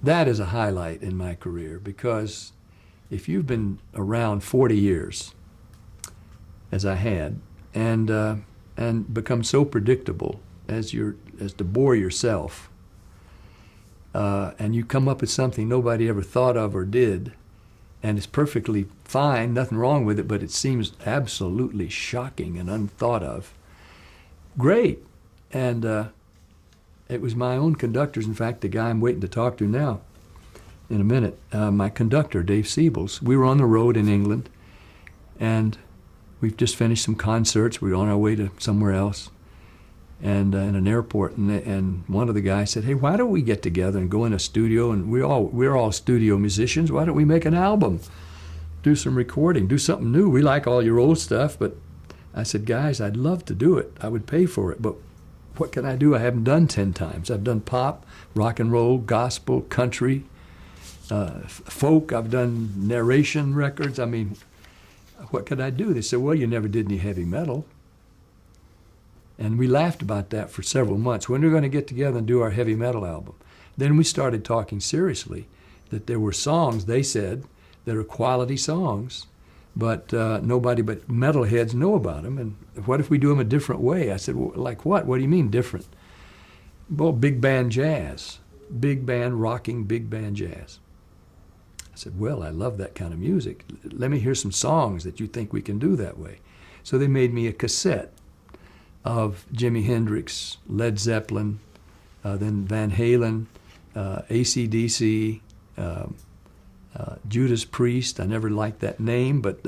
that is a highlight in my career, because if you've been around 40 years, as I had, and become so predictable as to bore yourself, and you come up with something nobody ever thought of or did, and it's perfectly fine, nothing wrong with it, but it seems absolutely shocking and unthought of. Great. And it was my own conductors, in fact, the guy I'm waiting to talk to now in a minute, my conductor, Dave Siebels. We were on the road in England, and we've just finished some concerts. We were on our way to somewhere else, and in an airport, and one of the guys said, "Hey, why don't we get together and go in a studio, and we're all studio musicians, why don't we make an album, do some recording, do something new? We like all your old stuff." But I said, "Guys, I'd love to do it. I would pay for it, but what can I do? I haven't done 10 times. I've done pop, rock and roll, gospel, country, folk. I've done narration records. I mean, what could I do?" They said, "Well, you never did any heavy metal." And we laughed about that for several months. When are we going to get together and do our heavy metal album? Then we started talking seriously that there were songs, they said, that are quality songs, but nobody but metalheads know about them. And what if we do them a different way? I said, "Well, like what? What do you mean different?" "Well, big band jazz, big band rocking, big band jazz." I said, "Well, I love that kind of music. Let me hear some songs that you think we can do that way." So they made me a cassette of Jimi Hendrix, Led Zeppelin, then Van Halen, AC/DC, Judas Priest. I never liked that name, but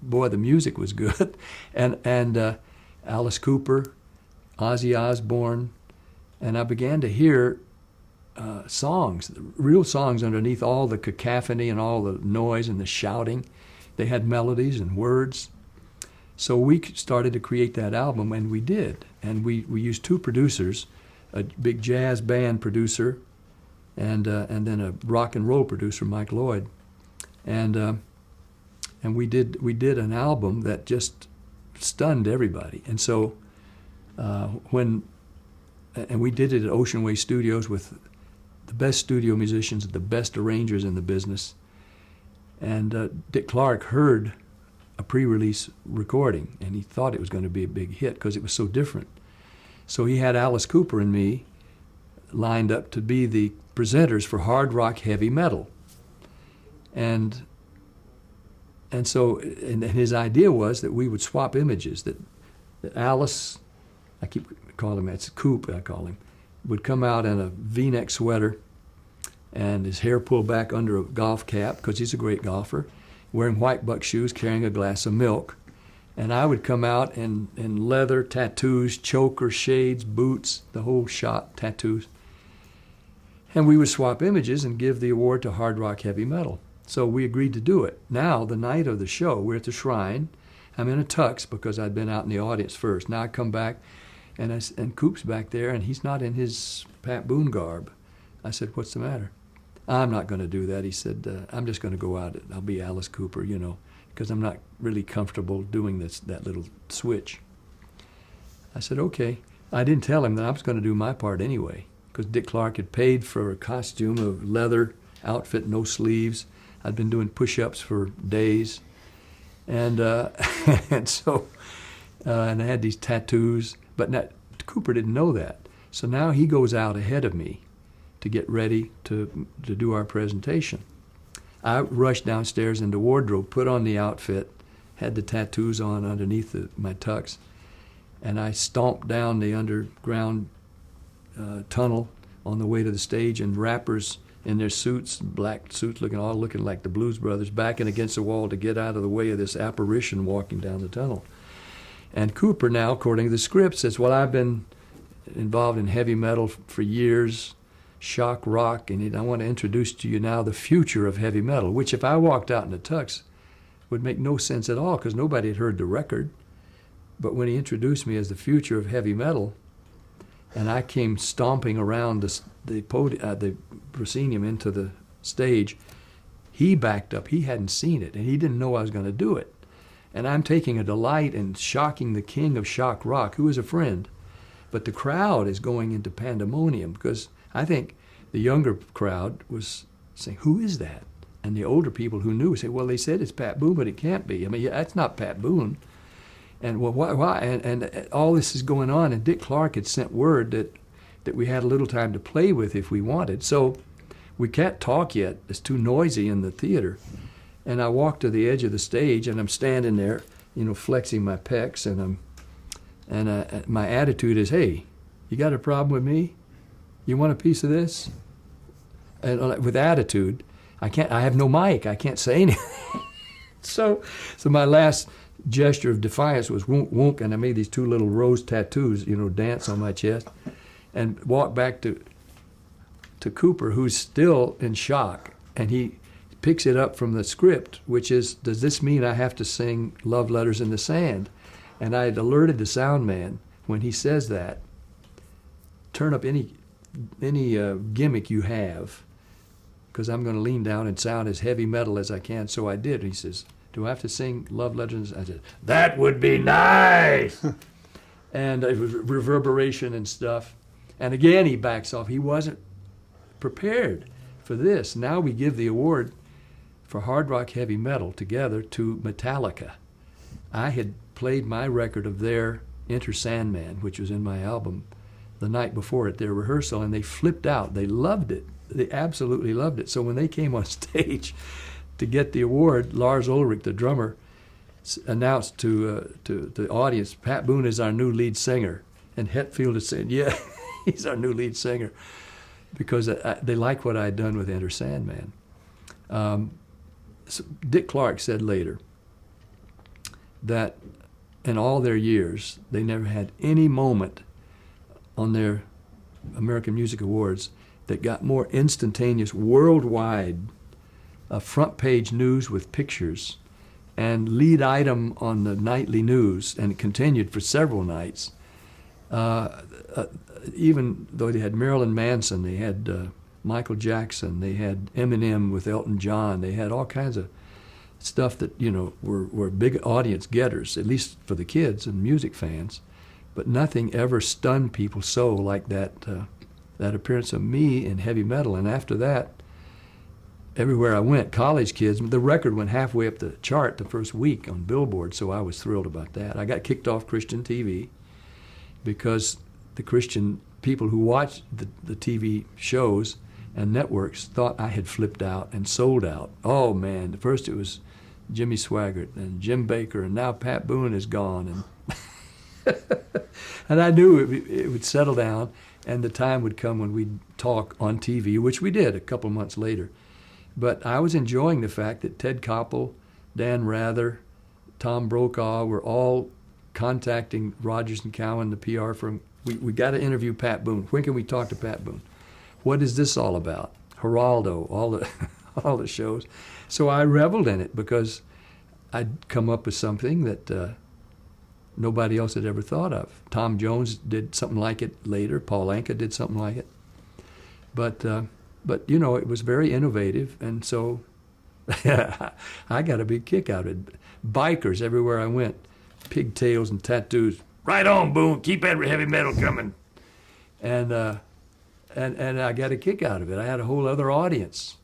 boy, the music was good. and Alice Cooper, Ozzy Osbourne, and I began to hear songs, real songs underneath all the cacophony and all the noise and the shouting. They had melodies and words. So we started to create that album, and we did. And we used two producers, a big jazz band producer, and then a rock and roll producer, Mike Lloyd. And we did an album that just stunned everybody. And so and we did it at Ocean Way Studios with the best studio musicians, the best arrangers in the business. And Dick Clark heard a pre-release recording, and he thought it was going to be a big hit because it was so different. So he had Alice Cooper and me lined up to be the presenters for hard rock heavy metal. And his idea was that we would swap images, that Alice, I keep calling him, it's Coop I call him, would come out in a V-neck sweater and his hair pulled back under a golf cap because he's a great golfer, wearing white buck shoes, carrying a glass of milk. And I would come out in leather, tattoos, choker, shades, boots, the whole shot, tattoos. And we would swap images and give the award to hard rock heavy metal. So we agreed to do it. Now, the night of the show, we're at the Shrine. I'm in a tux because I'd been out in the audience first. Now I come back, and Coop's back there, and he's not in his Pat Boone garb. I said, "What's the matter?" "I'm not going to do that." He said, "I'm just going to go out. I'll be Alice Cooper, because I'm not really comfortable doing that little switch." I said, "Okay." I didn't tell him that I was going to do my part anyway, because Dick Clark had paid for a costume of leather outfit, no sleeves. I'd been doing push-ups for days. And so I had these tattoos, but Cooper didn't know that. So now he goes out ahead of me to get ready to do our presentation. I rushed downstairs in the wardrobe, put on the outfit, had the tattoos on underneath my tux, and I stomped down the underground tunnel on the way to the stage, and rappers in their suits, black suits, looking like the Blues Brothers, backing against the wall to get out of the way of this apparition walking down the tunnel. And Cooper now, according to the script, says, "Well, I've been involved in heavy metal for years, shock rock, and I want to introduce to you now the future of heavy metal," which if I walked out in a tux would make no sense at all because nobody had heard the record. But when he introduced me as the future of heavy metal, and I came stomping around the proscenium into the stage, he backed up. He hadn't seen it, and he didn't know I was going to do it. And I'm taking a delight in shocking the king of shock rock, who is a friend. But the crowd is going into pandemonium because I think the younger crowd was saying, "Who is that?" And the older people who knew said, "Well, they said it's Pat Boone, but it can't be. I mean, that's not Pat Boone." And well, why? And all this is going on, and Dick Clark had sent word that we had a little time to play with if we wanted. So we can't talk yet. It's too noisy in the theater. And I walk to the edge of the stage, and I'm standing there, flexing my pecs, and my attitude is, "Hey, you got a problem with me? You want a piece of this?" And with attitude, I have no mic. I can't say anything. So my last gesture of defiance was wonk, wonk, and I made these two little rose tattoos, dance on my chest, and walked back to Cooper, who's still in shock, and he picks it up from the script, which is, does this mean I have to sing Love Letters in the Sand? And I had alerted the sound man when he says that, turn up any gimmick you have, because I'm going to lean down and sound as heavy metal as I can. So I did. He says, "Do I have to sing Love Letters?" I said, "That would be nice." And it was reverberation and stuff. And again, he backs off. He wasn't prepared for this. Now we give the award for hard rock heavy metal together to Metallica. I had played my record of their Enter Sandman, which was in my album, the night before at their rehearsal, and they flipped out. They loved it. They absolutely loved it. So when they came on stage to get the award, Lars Ulrich, the drummer, announced to the audience, "Pat Boone is our new lead singer." And Hetfield had said, "Yeah, he's our new lead singer," because they liked what I had done with Enter Sandman. So Dick Clark said later that in all their years, they never had any moment on their American Music Awards that got more instantaneous, worldwide front page news with pictures and lead item on the nightly news, and it continued for several nights. Even though they had Marilyn Manson, they had Michael Jackson, they had Eminem with Elton John, they had all kinds of stuff that were big audience getters, at least for the kids and music fans. But nothing ever stunned people so like that appearance of me in heavy metal. And after that, everywhere I went, college kids, the record went halfway up the chart the first week on Billboard, so I was thrilled about that. I got kicked off Christian TV because the Christian people who watched the TV shows and networks thought I had flipped out and sold out. Oh man, first it was Jimmy Swaggart and Jim Baker, and now Pat Boone is gone. And and I knew it would settle down, and the time would come when we'd talk on TV, which we did a couple months later. But I was enjoying the fact that Ted Koppel, Dan Rather, Tom Brokaw were all contacting Rogers and Cowan, the PR firm. We got to interview Pat Boone. When can we talk to Pat Boone? What is this all about? Geraldo, all the shows. So I reveled in it because I'd come up with something that nobody else had ever thought of. Tom Jones did something like it later. Paul Anka did something like it. But it was very innovative, and so I got a big kick out of it. Bikers everywhere I went, pigtails and tattoos. "Right on, Boone. Keep that heavy metal coming." And I got a kick out of it. I had a whole other audience.